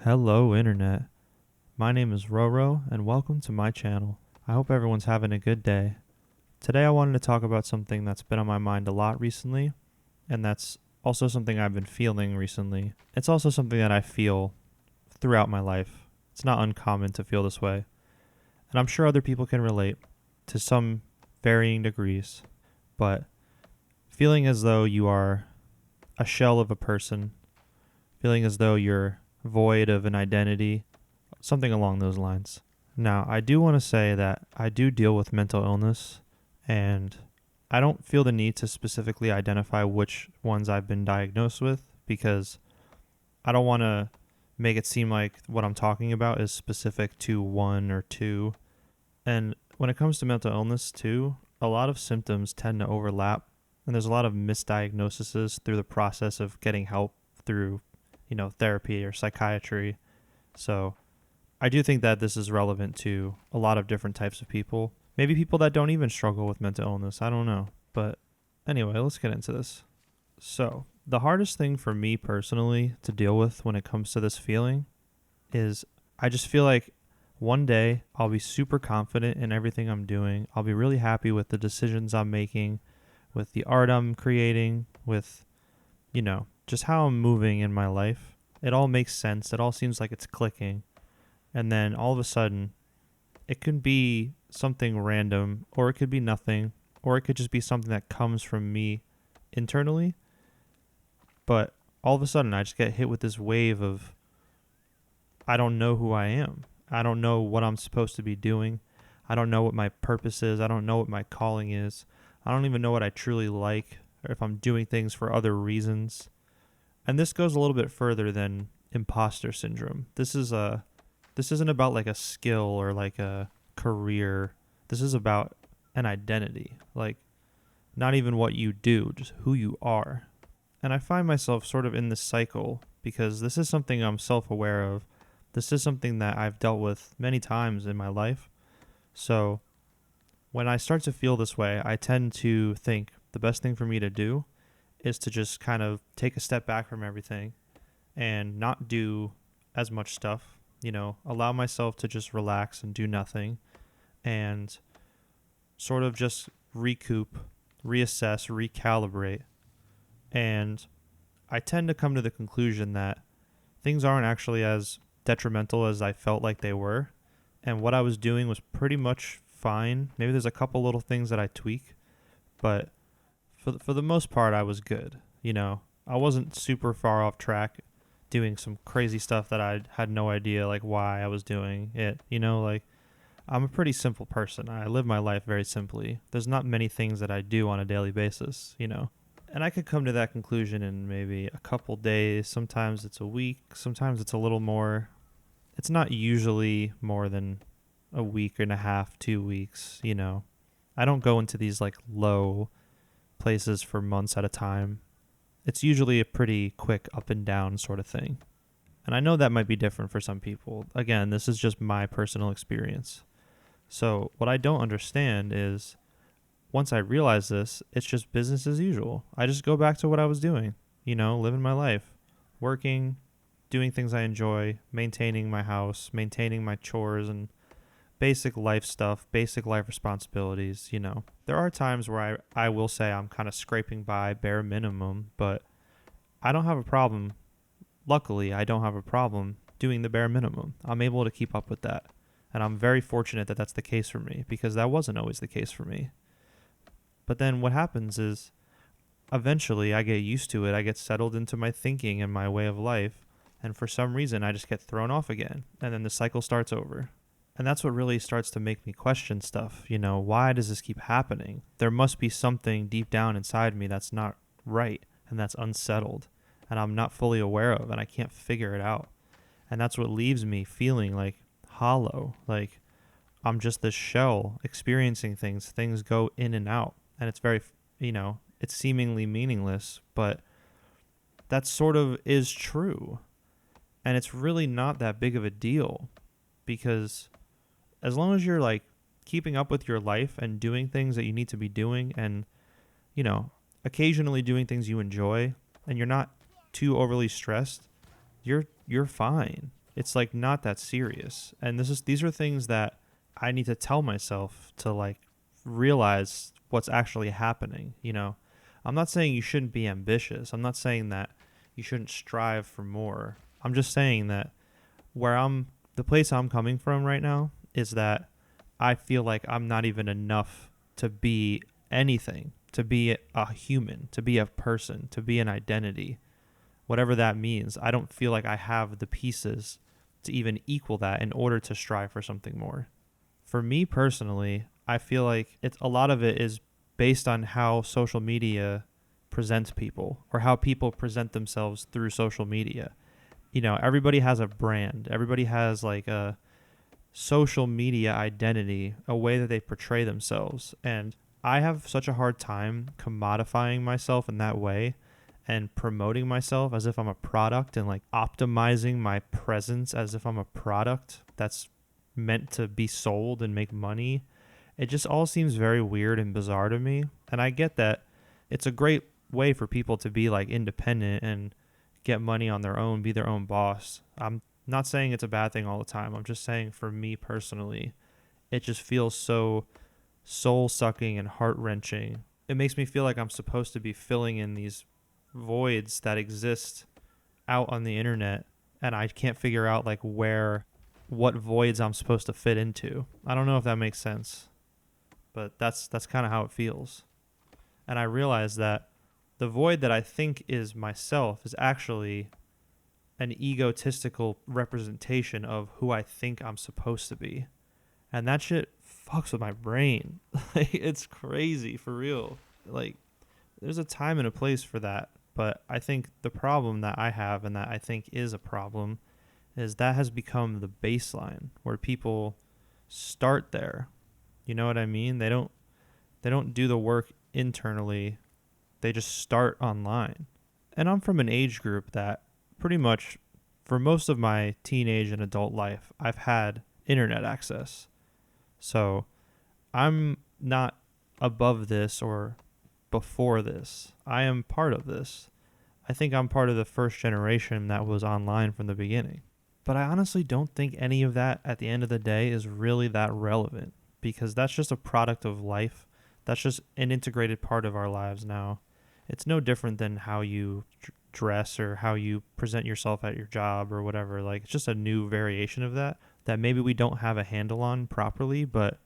Hello, Internet. My name is Roro, and welcome to my channel. I hope everyone's having a good day. Today, I wanted to talk about something that's been on my mind a lot recently, and that's also something I've been feeling recently. It's also something that I feel throughout my life. It's not uncommon to feel this way, and I'm sure other people can relate to some varying degrees, but feeling as though you are a shell of a person, feeling as though you're void of an identity, something along those lines. Now, I do want to say that I do deal with mental illness, and I don't feel the need to specifically identify which ones I've been diagnosed with because I don't want to make it seem like what I'm talking about is specific to one or two. And when it comes to mental illness, too, a lot of symptoms tend to overlap, and there's a lot of misdiagnoses through the process of getting help through, therapy or psychiatry. So I do think that this is relevant to a lot of different types of people. Maybe people that don't even struggle with mental illness. I don't know. But anyway, let's get into this. So, the hardest thing for me personally to deal with when it comes to this feeling is I just feel like one day I'll be super confident in everything I'm doing. I'll be really happy with the decisions I'm making, with the art I'm creating, with, just how I'm moving in my life. It all makes sense. It all seems like it's clicking. And then all of a sudden, it could be something random, or it could be nothing, or it could just be something that comes from me internally. But all of a sudden, I just get hit with this wave of, I don't know who I am. I don't know what I'm supposed to be doing. I don't know what my purpose is. I don't know what my calling is. I don't even know what I truly like, or if I'm doing things for other reasons. And this goes a little bit further than imposter syndrome. This isn't about like a skill or like a career. This is about an identity. Like, not even what you do, just who you are. And I find myself sort of in this cycle because this is something I'm self-aware of. This is something that I've dealt with many times in my life. So when I start to feel this way, I tend to think the best thing for me to do is to just kind of take a step back from everything and not do as much stuff, allow myself to just relax and do nothing and sort of just recoup, reassess, recalibrate. And I tend to come to the conclusion that things aren't actually as detrimental as I felt like they were. And what I was doing was pretty much fine. Maybe there's a couple little things that I tweak, but for the most part, I was good. I wasn't super far off track doing some crazy stuff that I had no idea like why I was doing it. Like I'm a pretty simple person. I live my life very simply. There's not many things that I do on a daily basis. And I could come to that conclusion in maybe a couple days. Sometimes it's a week. Sometimes it's a little more. It's not usually more than a week and a half, 2 weeks. I don't go into these like low places for months at a time. It's usually a pretty quick up and down sort of thing. And I know that might be different for some people. Again, this is just my personal experience. So what I don't understand is once I realize this, it's just business as usual. I just go back to what I was doing, living my life, working, doing things I enjoy, maintaining my house, maintaining my chores and basic life stuff, basic life responsibilities. There are times where I will say I'm kind of scraping by bare minimum, but I don't have a problem. Luckily, I don't have a problem doing the bare minimum. I'm able to keep up with that. And I'm very fortunate that that's the case for me because that wasn't always the case for me. But then what happens is eventually I get used to it. I get settled into my thinking and my way of life. And for some reason, I just get thrown off again. And then the cycle starts over. And that's what really starts to make me question stuff. Why does this keep happening? There must be something deep down inside me that's not right and that's unsettled and I'm not fully aware of and I can't figure it out. And that's what leaves me feeling like hollow, like I'm just this shell experiencing things. Things go in and out and it's very, it's seemingly meaningless, but that sort of is true. And it's really not that big of a deal because as long as you're like keeping up with your life and doing things that you need to be doing and, occasionally doing things you enjoy and you're not too overly stressed, you're fine. it's like not that serious. And these are things that I need to tell myself to like realize what's actually happening, you know. I'm not saying you shouldn't be ambitious. I'm not saying that you shouldn't strive for more. I'm just saying that the place I'm coming from right now is that I feel like I'm not even enough to be anything, to be a human, to be a person, to be an identity, whatever that means. I don't feel like I have the pieces to even equal that in order to strive for something more. For me personally, I feel like a lot of it is based on how social media presents people or how people present themselves through social media. You know, everybody has a brand. Everybody has like a social media identity, a way that they portray themselves. And I have such a hard time commodifying myself in that way and promoting myself as if I'm a product and like optimizing my presence as if I'm a product that's meant to be sold and make money. It just all seems very weird and bizarre to me. And I get that it's a great way for people to be like independent and get money on their own, be their own boss. I'm not saying it's a bad thing all the time. I'm just saying for me personally, it just feels so soul sucking and heart wrenching. It makes me feel like I'm supposed to be filling in these voids that exist out on the internet, and I can't figure out like what voids I'm supposed to fit into. I don't know if that makes sense, but that's kind of how it feels. And I realize that the void that I think is myself is actually an egotistical representation of who I think I'm supposed to be. And that shit fucks with my brain. Like, it's crazy for real. Like, there's a time and a place for that. But I think the problem that I have, and that I think is a problem, is that has become the baseline where people start there. You know what I mean? They don't do the work internally. They just start online. And I'm from an age group that pretty much for most of my teenage and adult life, I've had internet access. So I'm not above this or before this. I am part of this. I think I'm part of the first generation that was online from the beginning. But I honestly don't think any of that at the end of the day is really that relevant, because that's just a product of life. That's just an integrated part of our lives now. It's no different than how you dress or how you present yourself at your job or whatever. Like, it's just a new variation of that maybe we don't have a handle on properly, but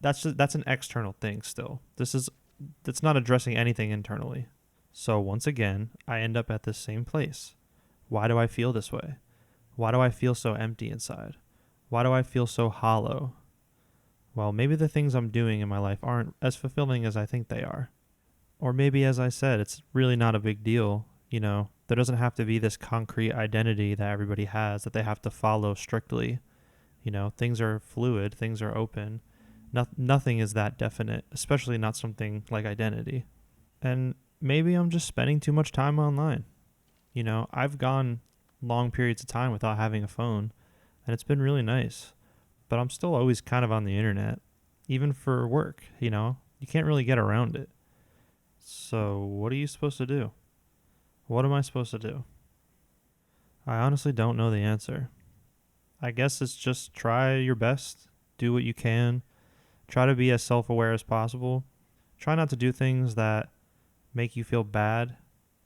that's an external thing still. That's not addressing anything internally. So once again, I end up at this same place. Why do I feel this way? Why do I feel so empty inside? Why do I feel so hollow? Well, maybe the things I'm doing in my life aren't as fulfilling as I think they are. Or maybe, as I said, it's really not a big deal. You know, there doesn't have to be this concrete identity that everybody has that they have to follow strictly. You know, things are fluid, things are open. Nothing is that definite, especially not something like identity. And maybe I'm just spending too much time online. You know, I've gone long periods of time without having a phone, and it's been really nice. But I'm still always kind of on the internet, even for work, you know? You can't really get around it. So what are you supposed to do? What am I supposed to do? I honestly don't know the answer. I guess it's just try your best, do what you can, try to be as self-aware as possible. Try not to do things that make you feel bad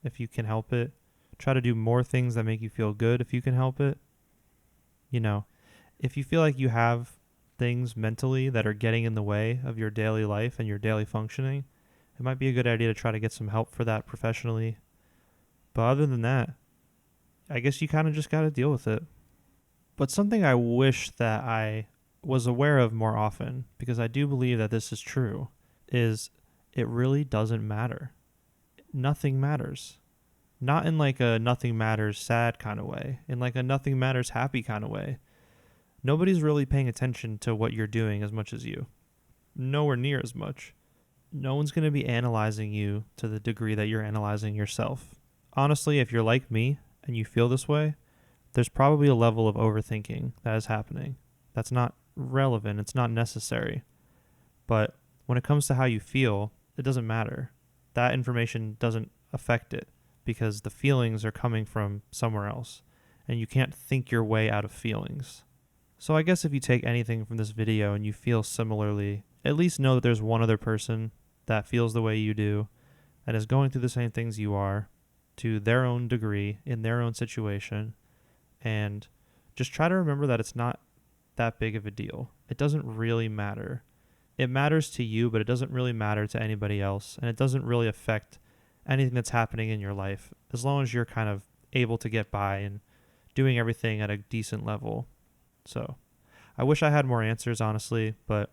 if you can help it. Try to do more things that make you feel good if you can help it. You know, if you feel like you have things mentally that are getting in the way of your daily life and your daily functioning, it might be a good idea to try to get some help for that professionally. But other than that, I guess you kind of just got to deal with it. But something I wish that I was aware of more often, because I do believe that this is true, is it really doesn't matter. Nothing matters. Not in like a nothing matters sad kind of way, in like a nothing matters happy kind of way. Nobody's really paying attention to what you're doing as much as you. Nowhere near as much. No one's going to be analyzing you to the degree that you're analyzing yourself. Honestly, if you're like me and you feel this way, there's probably a level of overthinking that is happening. That's not relevant. It's not necessary. But when it comes to how you feel, it doesn't matter. That information doesn't affect it because the feelings are coming from somewhere else. and you can't think your way out of feelings. So I guess if you take anything from this video and you feel similarly, at least know that there's one other person that feels the way you do and is going through the same things you are to their own degree in their own situation. And just try to remember that it's not that big of a deal. It doesn't really matter. It matters to you, but it doesn't really matter to anybody else. And it doesn't really affect anything that's happening in your life as long as you're kind of able to get by and doing everything at a decent level. So I wish I had more answers, honestly, but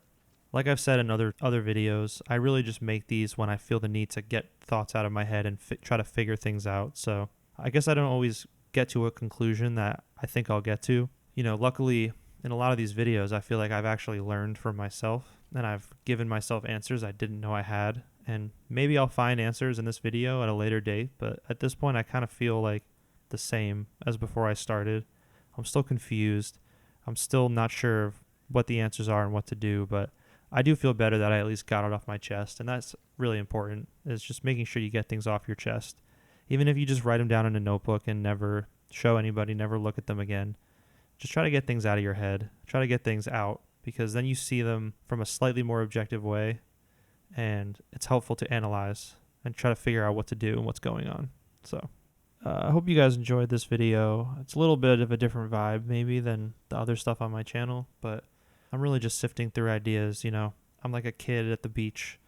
like I've said in other videos, I really just make these when I feel the need to get thoughts out of my head and try to figure things out. So I guess I don't always get to a conclusion that I think I'll get to. Luckily, in a lot of these videos, I feel like I've actually learned from myself and I've given myself answers I didn't know I had. And maybe I'll find answers in this video at a later date, but at this point, I kind of feel like the same as before I started. I'm still confused. I'm still not sure of what the answers are and what to do, but I do feel better that I at least got it off my chest, and that's really important, is just making sure you get things off your chest. Even if you just write them down in a notebook and never show anybody, never look at them again, just try to get things out of your head. Try to get things out, because then you see them from a slightly more objective way, and it's helpful to analyze and try to figure out what to do and what's going on. So I hope you guys enjoyed this video. It's a little bit of a different vibe maybe than the other stuff on my channel, but I'm really just sifting through ideas. I'm like a kid at the beach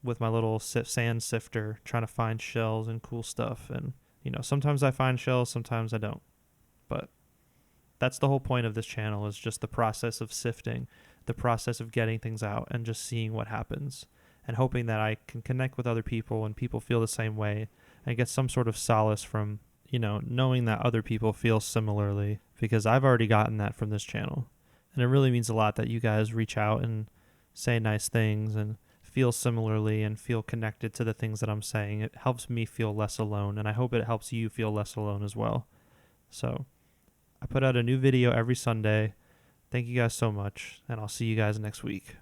with my little sand sifter trying to find shells and cool stuff. And, sometimes I find shells, sometimes I don't. But that's the whole point of this channel, is just the process of sifting, the process of getting things out and just seeing what happens and hoping that I can connect with other people and people feel the same way and get some sort of solace from, knowing that other people feel similarly, because I've already gotten that from this channel. And it really means a lot that you guys reach out and say nice things and feel similarly and feel connected to the things that I'm saying. It helps me feel less alone, and I hope it helps you feel less alone as well. So I put out a new video every Sunday. Thank you guys so much, and I'll see you guys next week.